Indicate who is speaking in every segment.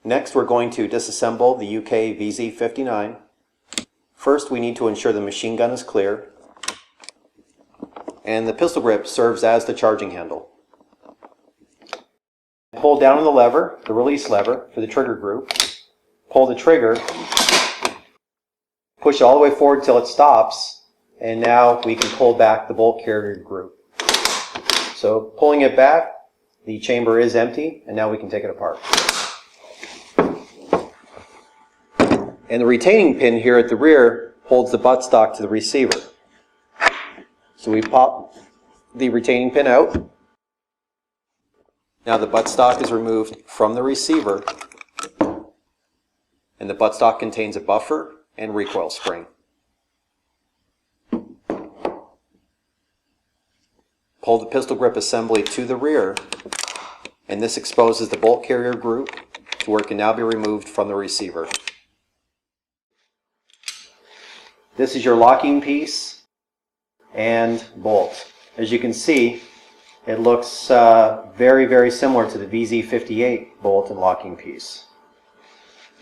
Speaker 1: Next, we're going to disassemble the UK VZ59. First, we need to ensure the machine gun is clear, and the pistol grip serves as the charging handle. Pull down on the lever, the release lever for the trigger group. Pull the trigger, push it all the way forward till it stops, and now we can pull back the bolt carrier group. So pulling it back, the chamber is empty, and now we can take it apart. And the retaining pin here at the rear holds the buttstock to the receiver. So we pop the retaining pin out. Now the buttstock is removed from the receiver, and the buttstock contains a buffer and recoil spring. Pull the pistol grip assembly to the rear, and this exposes the bolt carrier group to where it can now be removed from the receiver. This is your locking piece and bolt. As you can see, it looks very, very similar to the VZ58 bolt and locking piece.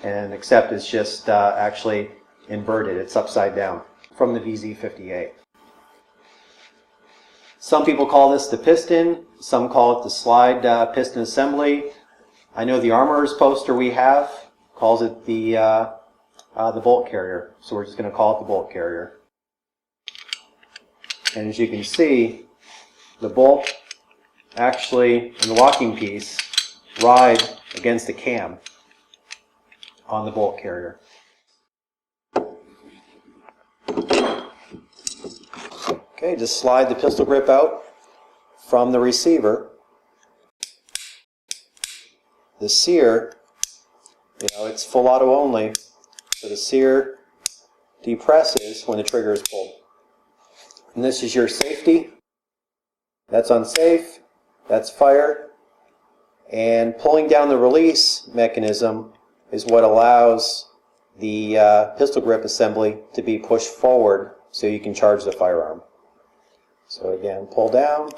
Speaker 1: And except it's just actually inverted. It's upside down from the VZ58. Some people call this the piston. Some call it the slide piston assembly. I know the Armorer's poster we have calls it the bolt carrier. So we're just going to call it the bolt carrier. And as you can see, the bolt actually and the locking piece ride against the cam on the bolt carrier. Okay, just slide the pistol grip out from the receiver. The sear, it's full auto only, so the sear depresses when the trigger is pulled. And this is your safety. That's unsafe. That's fire. And pulling down the release mechanism is what allows the pistol grip assembly to be pushed forward so you can charge the firearm. So again, pull down,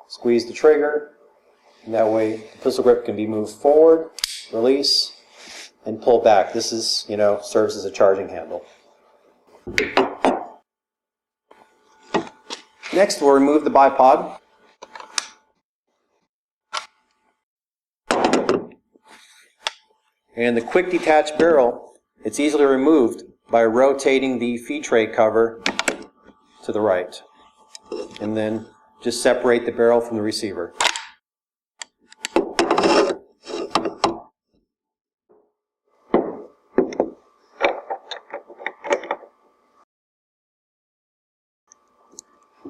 Speaker 1: squeeze the trigger, and that way the pistol grip can be moved forward, release, and pull back. This is, serves as a charging handle. Next, we'll remove the bipod. And the quick detach barrel, it's easily removed by rotating the feed tray cover to the right. And then just separate the barrel from the receiver.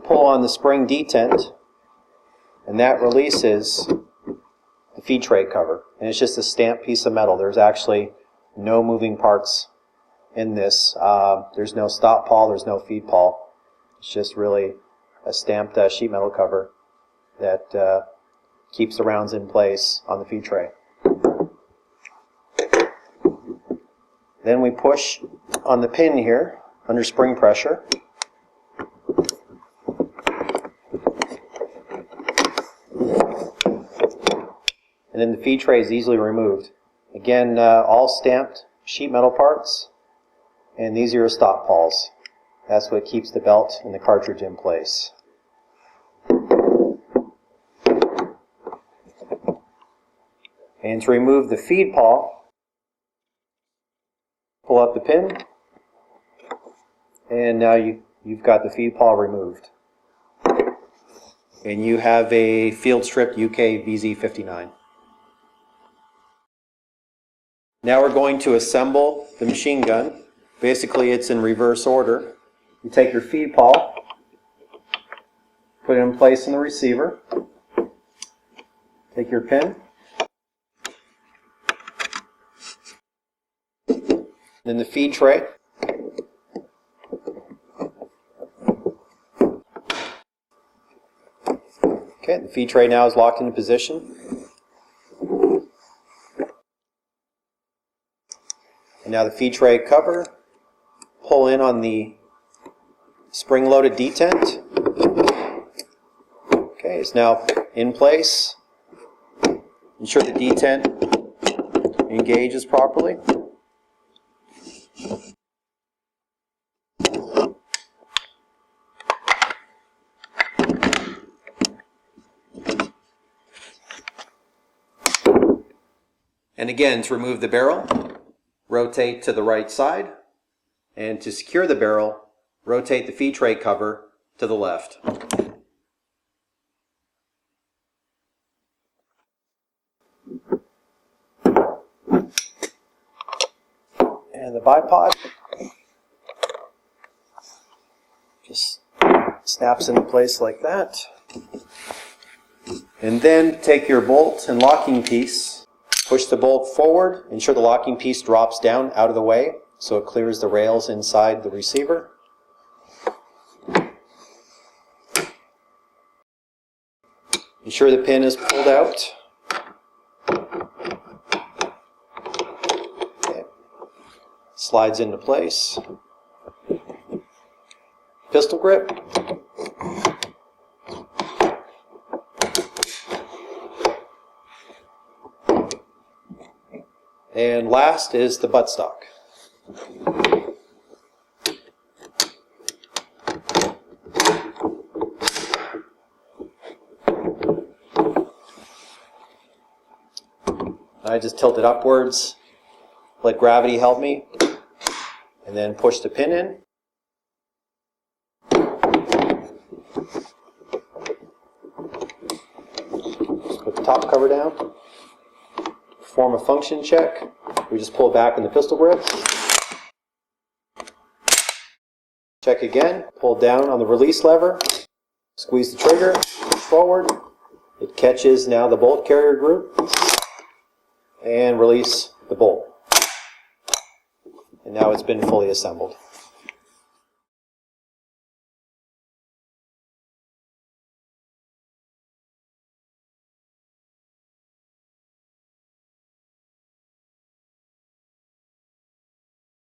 Speaker 1: Pull on the spring detent, and that releases the feed tray cover. And it's just a stamped piece of metal. There's actually no moving parts in this. There's no stop pawl, there's no feed pawl. It's just really a stamped sheet metal cover that keeps the rounds in place on the feed tray. Then we push on the pin here under spring pressure. And then the feed tray is easily removed. Again, all stamped sheet metal parts, and these are your stop pawls. That's what keeps the belt and the cartridge in place. And to remove the feed pawl, pull out the pin, and now you've got the feed pawl removed. And you have a field stripped UK VZ59. Now we're going to assemble the machine gun. Basically, it's in reverse order. You take your feed pawl, put it in place in the receiver, take your pin, then the feed tray, okay, the feed tray now is locked into position. And now the feed tray cover, pull in on the spring-loaded detent. Okay, it's now in place. Ensure the detent engages properly. And again, to remove the barrel, rotate to the right side. And to secure the barrel, rotate the feed tray cover to the left. And the bipod just snaps into place like that. And then take your bolt and locking piece, push the bolt forward, ensure the locking piece drops down out of the way so it clears the rails inside the receiver. Ensure the pin is pulled out. Okay. Slides into place. Pistol grip. And last is the buttstock. I just tilt it upwards, let gravity help me, and then push the pin in. Just put the top cover down. Perform a function check. We just pull back in the pistol grip. Check again. Pull down on the release lever. Squeeze the trigger. Push forward. It catches now the bolt carrier group. And release the bolt. And now it's been fully assembled.